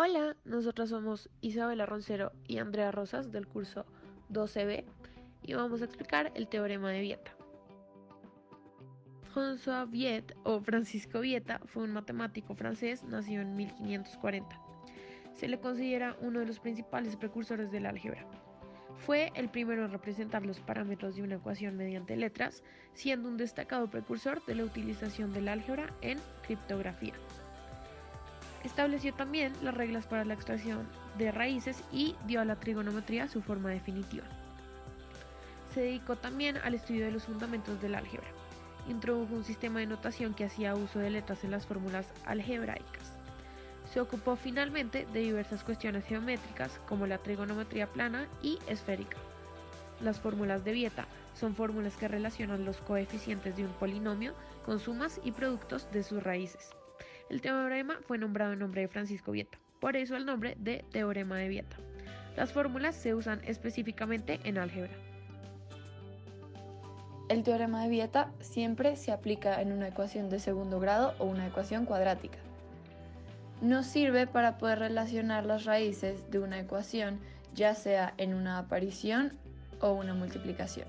Hola, nosotros somos Isabela Roncero y Andrea Rosas del curso 12B y vamos a explicar el teorema de Vieta. François Viet o Francisco Vieta fue un matemático francés nacido en 1540. Se le considera uno de los principales precursores del álgebra. Fue el primero en representar los parámetros de una ecuación mediante letras, siendo un destacado precursor de la utilización del álgebra en criptografía. Estableció también las reglas para la extracción de raíces y dio a la trigonometría su forma definitiva. Se dedicó también al estudio de los fundamentos del álgebra. Introdujo un sistema de notación que hacía uso de letras en las fórmulas algebraicas. Se ocupó finalmente de diversas cuestiones geométricas como la trigonometría plana y esférica. Las fórmulas de Vieta son fórmulas que relacionan los coeficientes de un polinomio con sumas y productos de sus raíces. El teorema fue nombrado en nombre de Francisco Vieta, por eso el nombre de teorema de Vieta. Las fórmulas se usan específicamente en álgebra. El teorema de Vieta siempre se aplica en una ecuación de segundo grado o una ecuación cuadrática. Nos sirve para poder relacionar las raíces de una ecuación, ya sea en una aparición o una multiplicación.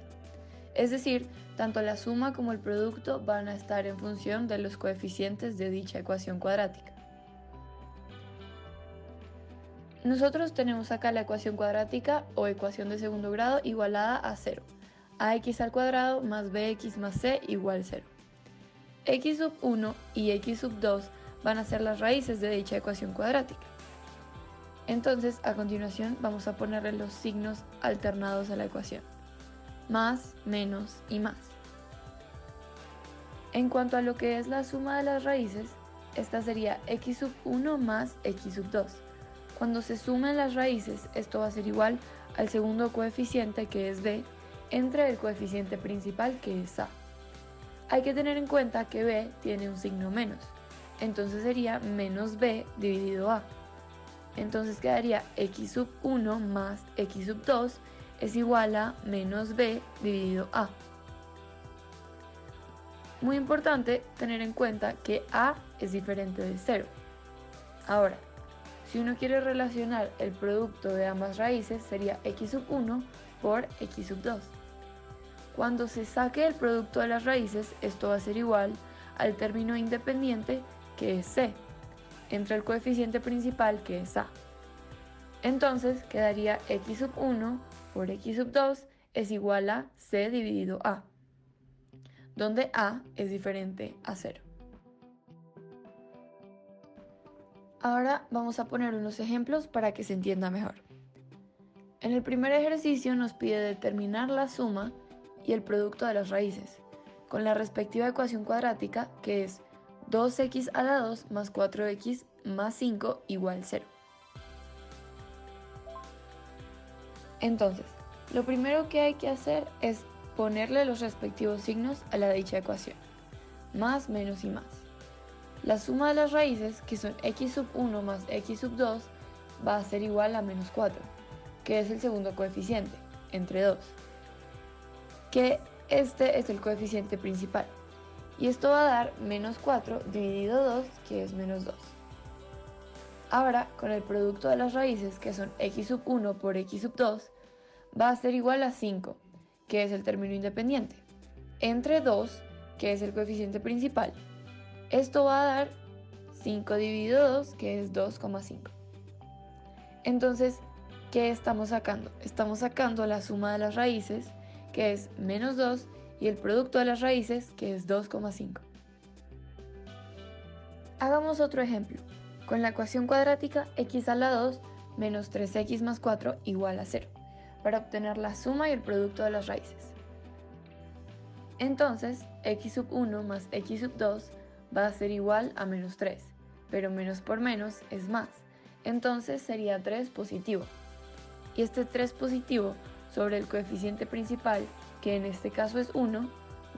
Es decir, tanto la suma como el producto van a estar en función de los coeficientes de dicha ecuación cuadrática. Nosotros tenemos acá la ecuación cuadrática o ecuación de segundo grado igualada a 0. Ax al cuadrado más bx más c igual 0. X sub 1 y x sub 2 van a ser las raíces de dicha ecuación cuadrática. Entonces, a continuación vamos a ponerle los signos alternados a la ecuación. Más, menos y más. En cuanto a lo que es la suma de las raíces, esta sería x sub 1 más x sub 2. Cuando se sumen las raíces, esto va a ser igual al segundo coeficiente, que es b, entre el coeficiente principal, que es a. Hay que tener en cuenta que b tiene un signo menos, entonces sería menos b dividido a. Entonces quedaría x sub 1 más x sub 2 es igual a menos b dividido a. Muy importante tener en cuenta que a es diferente de 0. Ahora, si uno quiere relacionar el producto de ambas raíces, sería x sub 1 por x sub 2. Cuando se saque el producto de las raíces, esto va a ser igual al término independiente, que es c, entre el coeficiente principal, que es a. Entonces quedaría x sub 1 por x sub 2 es igual a c dividido a, donde a es diferente a 0. Ahora vamos a poner unos ejemplos para que se entienda mejor. En el primer ejercicio nos pide determinar la suma y el producto de las raíces, con la respectiva ecuación cuadrática, que es 2x a la 2 más 4x más 5 igual 0. Entonces, lo primero que hay que hacer es ponerle los respectivos signos a la dicha ecuación, más, menos y más. La suma de las raíces, que son x sub 1 más x sub 2, va a ser igual a menos 4, que es el segundo coeficiente, entre 2, que este es el coeficiente principal. Y esto va a dar menos 4 dividido 2, que es menos 2. Ahora, con el producto de las raíces, que son x sub 1 por x sub 2, va a ser igual a 5, que es el término independiente, entre 2, que es el coeficiente principal. Esto va a dar 5 dividido 2, que es 2,5. Entonces, ¿qué estamos sacando? Estamos sacando la suma de las raíces, que es menos 2, y el producto de las raíces, que es 2,5. Hagamos otro ejemplo. Con la ecuación cuadrática x a la 2 menos 3x más 4 igual a 0, para obtener la suma y el producto de las raíces. Entonces, x sub 1 más x sub 2 va a ser igual a menos 3, pero menos por menos es más, entonces sería 3 positivo. Y este 3 positivo sobre el coeficiente principal, que en este caso es 1,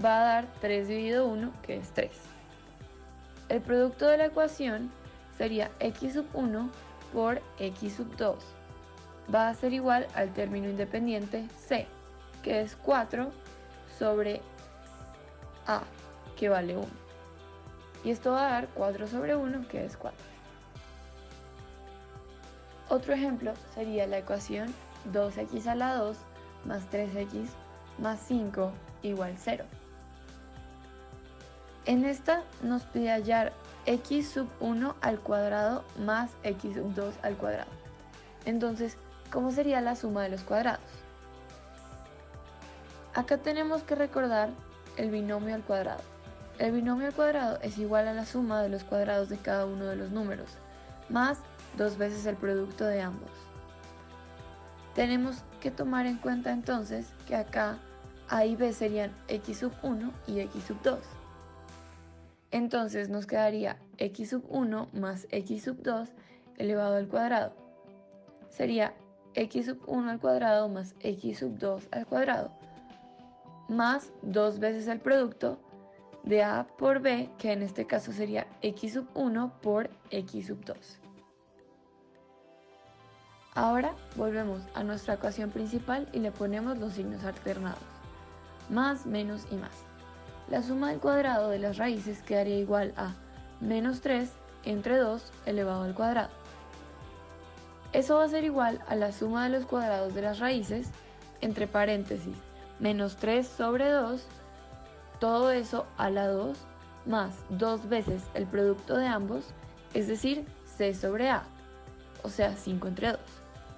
va a dar 3 dividido 1, que es 3. El producto de la ecuación sería x sub 1 por x sub 2. Va a ser igual al término independiente c, que es 4 sobre a, que vale 1. Y esto va a dar 4 sobre 1, que es 4. Otro ejemplo sería la ecuación 2x a la 2 más 3x más 5 igual 0. En esta nos pide hallar x sub 1 al cuadrado más x sub 2 al cuadrado. Entonces, ¿cómo sería la suma de los cuadrados? Acá tenemos que recordar el binomio al cuadrado. El binomio al cuadrado es igual a la suma de los cuadrados de cada uno de los números, más 2 veces el producto de ambos. Tenemos que tomar en cuenta entonces que acá A y B serían x sub 1 y x sub 2. Entonces nos quedaría x sub 1 más x sub 2 elevado al cuadrado. Sería x sub 1 al cuadrado más x sub 2 al cuadrado, más 2 veces el producto de A por B, que en este caso sería x sub 1 por x sub 2. Ahora volvemos a nuestra ecuación principal y le ponemos los signos alternados, más, menos y más. La suma del cuadrado de las raíces quedaría igual a menos 3 entre 2 elevado al cuadrado. Eso va a ser igual a la suma de los cuadrados de las raíces, entre paréntesis, menos 3 sobre 2, todo eso a la 2, más 2 veces el producto de ambos, es decir, c sobre a, o sea 5 entre 2,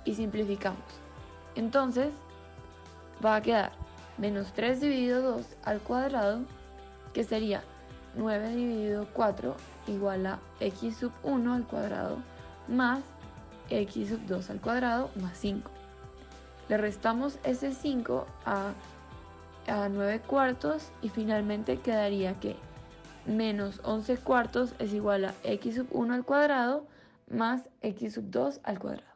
y simplificamos. Entonces, va a quedar menos 3 dividido 2 al cuadrado, que sería 9 dividido 4 igual a x sub 1 al cuadrado más x sub 2 al cuadrado más 5. Le restamos ese 5 a 9 cuartos y finalmente quedaría que menos 11 cuartos es igual a x sub 1 al cuadrado más x sub 2 al cuadrado.